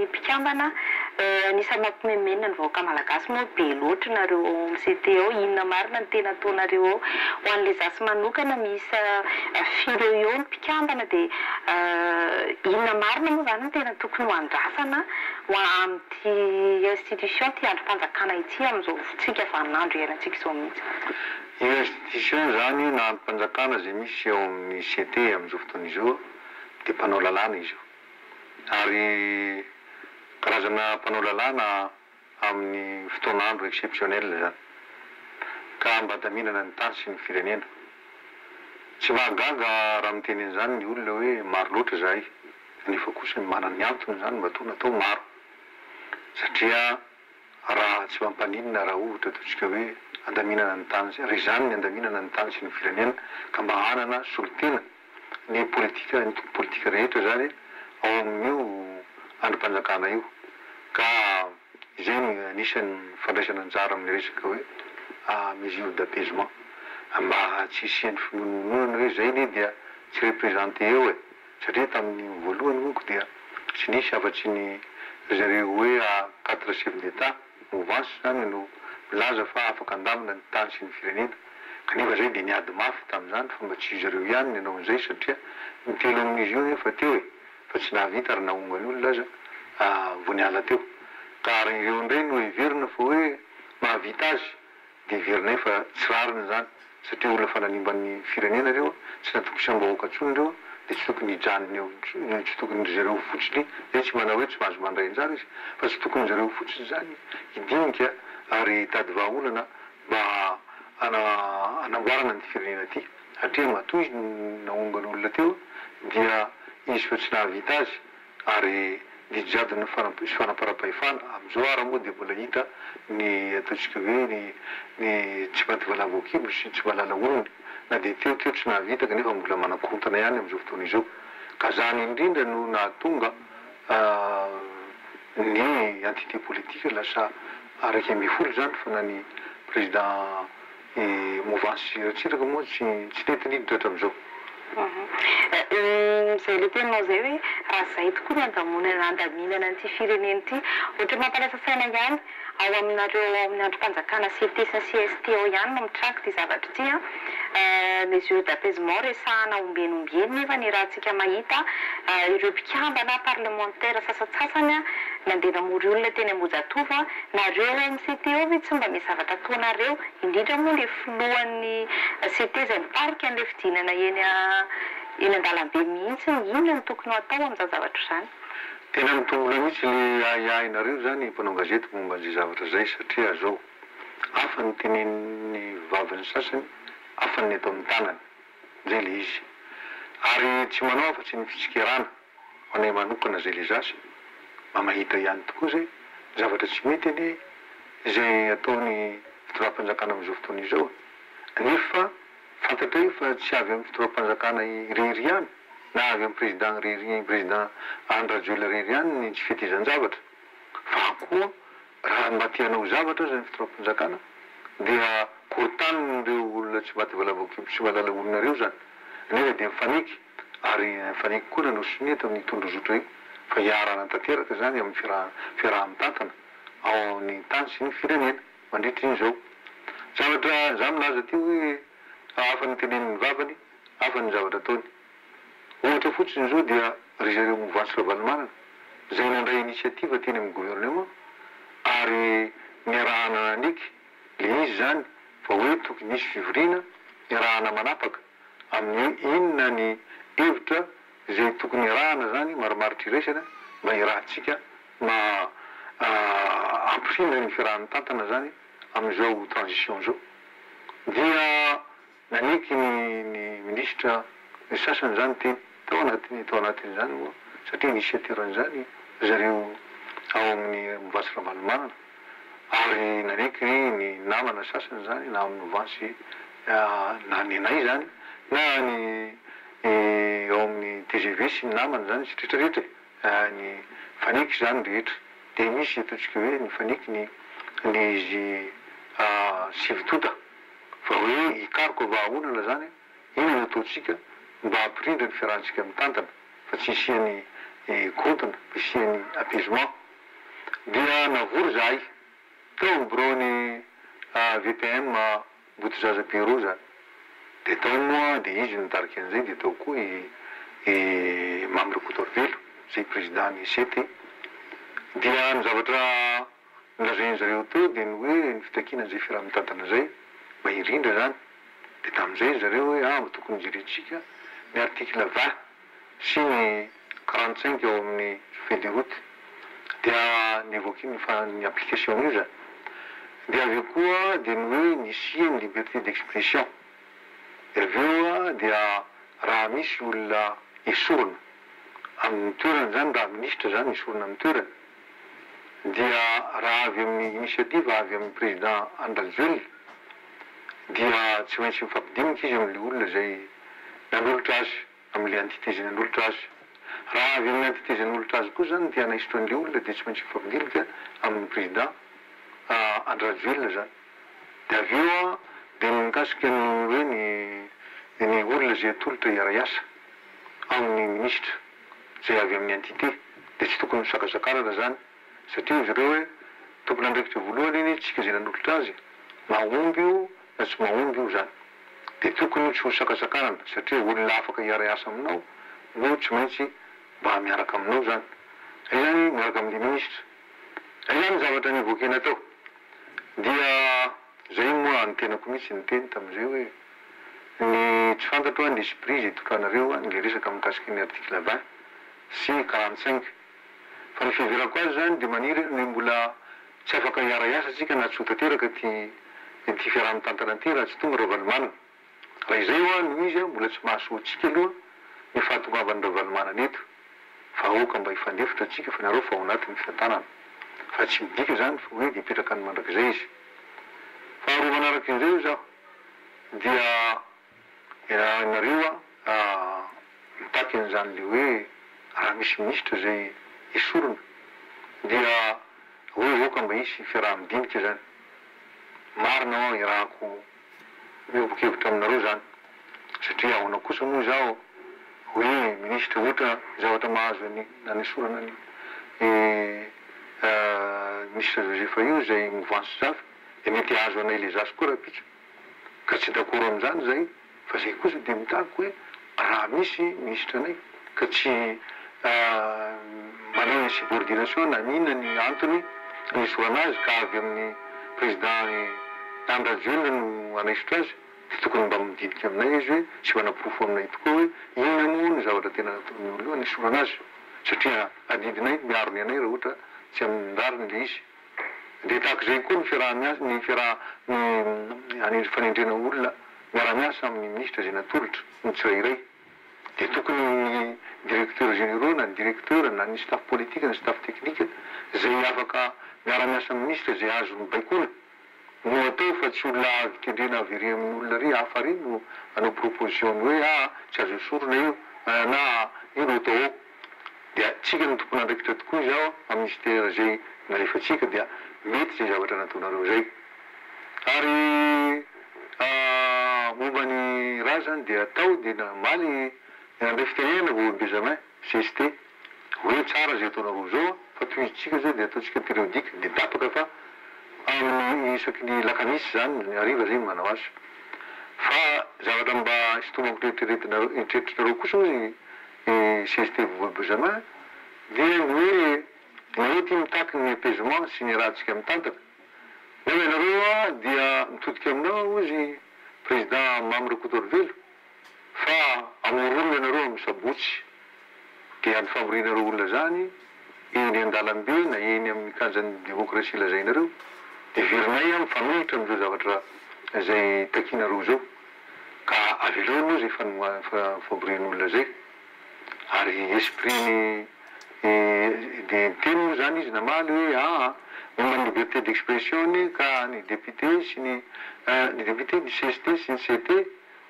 mpikambana anisany mampimemenina ny vahoaka malagasy moa be loatra nareo misety eo inona marina ny tena ataonareo eo ho an'le zasy manokana misy filo eo ny mpikambana dia inona marina moa zany ny tena tokony ho andrasana ho amin'ity institution ty androm-panjakana ity amin'izao tsika vaninandro iainantsika izao mihitsy. Institution zany na androm-panjakana zay misy eo amin'ny CT amin'izao fotoana izao dia mpanao lalàna izy io ary karazana mpanao lalàna amin'ny fotoan'andro exceptionnel zany ka mba daminana ny tany sy ny firenena. Tsy mahagaga raha miteny an'izany ny olona hoe maro loatra zahay nefa kosa ny manana ny antony zany mba toa natao maro satria raha tsy mampaninona raha ohatra ataontsika hoe andaminana ny tany ry zany ny andaminana ny tany sy ny firenena ka mba hanana solotena ny politika rehetra zany ao amin'io androm-panjakana io ka izay ny anisan'ny fandraisana anjara amin'ny resaka hoe mesure d'apaisement mba tsy isian'ny finonoana hoe zay ne dia tsy représenté eo e satria tamin'ny voalohany moko dia tsy nisy afatsy ny zareo hoe 4 chefs d'état mouvance zany no milaza fa afaka andamina ny tany sy ny firenena kanefa zay dia niady mafy tamin'izany fa mba tsy zareo ihany ny anao an'izay satria mitelo amin'izy io efa teo e fa tsy nahavita ary nahonga ny olona aza vo niala teo ka ary ireo indray no iverina fa hoe mahavita azy dia iverina efa tsy rariny zany satria olona fananimban'ny firenena reo tsy natoko sambahoaka ntsony reo dia tsy tokony hijanony eo tsy tokony zareo fotsiny zay tsy manao hoe tsy mahazo mandray anjara izy fa tsy tokony zareo fotsiny zany hidinika ary tady vahaolana mba anamboarana ny firenena ty satria matoa izy nahonga ny olona teo dia izy fa tsy nahavita azy ary dijady ny fanaparam-pahefana amin'izao ara moa dia mbola hita ny ataontsika hoe ny tsy maty valavoakiblo sy tsy malala olony na dia teo tsy nahavita kanefa mbola manakontana ihany amin'izao fotoana izao ka zany indrindra no nahatonga ny entité politique lasa araiky amby folo zany fa na ny président mouvance ratsiraka moa tsy nentiniditra hatramin'izao. Zay le teninao zay hoe raha zay tokoa ny andaminana an'ity firenena ity ohatra mampalasa saina ihany ao aminareo amin'ny androm-panjakana CT sy CST ao ihany no mitraka ty zavatra ty mesure d'apaisement resahana ombenombeny nefa ny raha tsika mahita ireo mpikambana parlementaire sasatsasany nandeha namory olona teny Ambojatova nareo amin'ny CT ao tsy mba misy zavatra ataonareo indrindra moa le filohan'ny CT zay mitarika an'le fidinana eny an-dalambe mihitsy inona ny tokony atao amin'izao zavatra zany. Tena mitombola mihitsy le ainareo zany mpanao gazety momba an'izay zavatra zay satria zao hafa ny tenen'ny vaviny sasany hafa ny atao amin'ny tanany zay le izy ary tsy manao afa-tsy ny fitsikirana ho anay manokana zay le zasy mamahita ihany tokoa zay zavatra tsy mety ane zay ataony fitoram-panjakana amin'izao fotoana izao nefa fantatra io fa tsy avy amin'ny fitoram-panjakana irery ihany na avy amin'ny président rery président Andry Rajoelina rery ihany ny tsy fitezan-javatra fa koa raha mba tianao zavatra zany fitoram-panjakana dia kortanireo olona tsy maty valavoakiblo sy malala olonareo zany nefa dia mifaniky ary mifaniky koa nanao sineta amin'ny tondrozotra io fa hiarana tanteraka zany amin'ny fiaraha-mitantana ao ny tany sy ny firenena mandritra in'izao zavatra za milaza ty hoe hafa ny teneniny vavany hafa ny zavatra ataony ohatra fotsiny zao dia ry zareo mouvance Ravalomanana zay nandray initiative teny amin'ny gouvernement ary niarahana aniky le izy zany fa hoe tokony misy fivorina niarahana manapaka amin'ny inona ny hevitra zay tokony iarahana zany maromarotry resana mba irahantsika ma ampirina ny fiaraha-mitantana zany amin'izao transition zao dia naniky ny ministra ny sasany zany teny tao anatiny zany moa satria initiateur zany zareo ao amin'ny mouvance Ravalomanana ary naniky ny namana sasany zany na amin'ny mouvance na ny anay zany na ny ao amin'ny TGV sy ny namana zany sy rehetrarehetra ny faniky zany rehetra dia misy ataontsika hoe ny faniky ny izy sivitota fa hoe hikariko vahaolana zany ino no ataontsika mba hampirindra ny fiarahantsika mitantana fa tsy isiany kontona isiany apaisement dia navory zahay tao birony VPM Botozaza Bureau zany de tao moa de izy nitarika an'izay de tao koa i membre Kotorvelo zay président ny CT dia ny zavatra nolazainy zareo teo de ny hoe ny fitakiana zay fiaraha-mitantana zay mba hirindra zany de tam'izay zareo hoe tokony jirentsika ny article 20 sy ny 45 eo amin'ny feuille de route dia nivoky ny application io zany de aveo koa de ny hoe nisy ny liberté d'expression de aveo dia raha misy olona esorina amin'ny toerana zany raha ministre zany esorina amin'ny toerana dia raha avy amin'ny initiative avy amin'ny président Andalzely dia tsy maintsy mifampidinika izy amin'le olona zay nanolotra azy amin'le entité zay nanolotra azy raha avy amin'ny entité zay nanolotra azy koa zany dia naisotro an'le olona de tsy maintsy mifampidinika amin'ny président Andalzely zany de aveo de mikasika ny hoe ny olona zay atolotra hiara-iasa amin'ny ministre zay avy amin'ny entité de tsy tokony misakasakarana zany satria zareo hoe tompony andraikitra voalohany iny tsika zay nanolotra azy mahomby io na tsy mahomby io zany de tokony tsy ho sakasakanana satria olona afaka hiara-iasa aminao no tsy maintsy mba miaraka aminao zany zay zany miaraka amin'ny ministre zay zany zavatra nivokena tao dia zay moa ny tenako mihitsy ny teny tam'izay hoe ny tsy fantatro ny esprit zay tokranareo le resaka mikasiky ny article 20 sy 45 fa ny fiheverako azy zany de maniry ny mbola tsy afaka hiara-iasa tsika na tsy ho tanteraka ty fiaraha-mitantana ty raha tsy tonga ravalimana raha izay no izy mbola tsy mahasoa tsika aloha ny fahatongavany ravalimana eto fa aoka mba hifandefitra tsika fa nareo fa ao anatin'ny fitantanana fa tsy midika zany fa hoe hipetraka ny mandrakizay izy faharoa manaraka an'izay zaho dia nareo mitaky an'izany le hoe raha misy ministre zay esorina dia hoe aoka mba hisy fiaraha-midinika zany marina irahako miovokevitra aminareo zany satria ahoana kosa moa zao hoe ministre ohatra zavatra mahazo nanesorana ny ministre Josefa io zay mouvance zafy de mety azo anay le zasy koa raha pitra ka tsy dakoro am'izany zay fa zay kosa de mitako hoe raha misy ministre anay ka tsy manao ny subordination na mihina ny antony nisorana azy ka avy amin'ny président Andalzely no anaisotra azy de tokony mba midinika aminay izy hoe tsy manapofo aminay tokoa hoe inona moa ny zavatra tena nataony olo nisorana azy satria adidinay miaro ny anay raha ohatra tsy amindariny le izy de tahaka zay koa ny fiaraha fanendrena olona miara-miasa amin'ny ministre zay natolotra ny tsirairay de tokony ny directeur généraux na ny directeur na ny staff politique na staff technique zay afaka miara-miasa amin'ny ministre zay azo ny baikona no atao fa tsy olona vitendrena avery amin'ny olona ry hafa ry no anao proposition hoe tsy azo esorina io na ino atao dia tsika ny tompony andraikitra tokoa zao amin'ny ministère zay nalefatsika dia mety zay zavatra nataonareo zay ary momba ny raha zany de atao de namaly andray fitenena vo Benjamin CST hoe tsara zay ataonareo zao fa toizitsika zao de ataotsika périodique de tapaka fa amin'ny isaky ny lakamisy zany ny ariva zay manao azy fa zavatra mba sitomako eritreritrinareo kosa ozy CST vo Benjamin dia hoe mety mitaky ny apaisement sy ny rahantsika mitantana nefa ianareo dia mitodika aminao ozy président membre Kotorvelo fa amorona ianareo amin'ny sabotsy dia ny favorinareo olona zany eny an-dalambe na eny amin'ny kanjan'ny démocratie lazainareo de virinay mifanohitra am'izao zavatra zay takinareo zao ka aveleo aloha zay favorin'olona zay ary esprit de teny moa zany izy namaly hoe momba ny liberté d'expression ka ny député sy ny député ny CST sy ny CT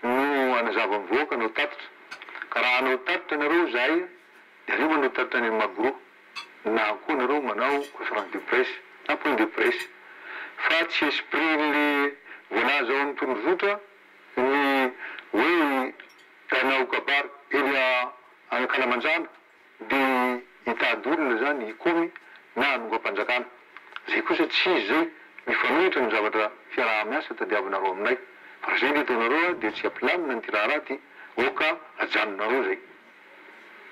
no anazava mivoaka anao tatitra ka raha anao tatitra nareo zay de reo manao tatitra any magro na koa nareo manao conférence de presse na point de presse fa tsy esprit le voalaza ao amin'ny tondrozotra ny hoe anao kabary ely Kalamanjana dia hitady olona zany ikomy na hanongoam-panjakana. Zay kosa tsy izy zay mifanohitra ny zavatra fiaraha-miasa tadiavinareo aminay. Fa zay ny ataonareo dia tsy ampilamina ny ty raharaty, oka ajanonareo zay.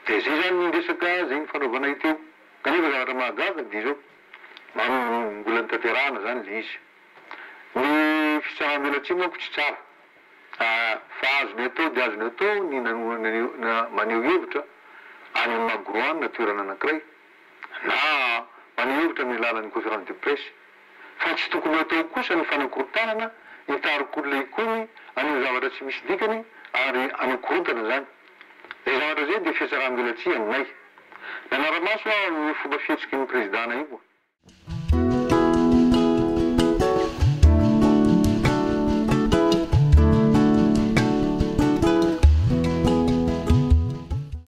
Dia zay zany ny resaka zay ny fanaovanay teo. Kanefa zavatra mahagaga dia zao mbola ny tanterahana zany le izy. Ny fisaraham-belatsihy manko tsy tsara. Fa azony atao dia azony atao ny maneho hevitra any amin'ny magroana na toerana anankiray na maneho hevitra amin'ny alalan'ny conférence de presse. Fa tsy tokony atao kosa ny fanakorontanana hitarik'olona ikomy anio zavatra tsy misy dikany ary anakorotana zany. Zay zavatra zay dia fisaraham-belatsihy aminay. Nanara-maso aho ny fomba fihetsiky ny présidana io.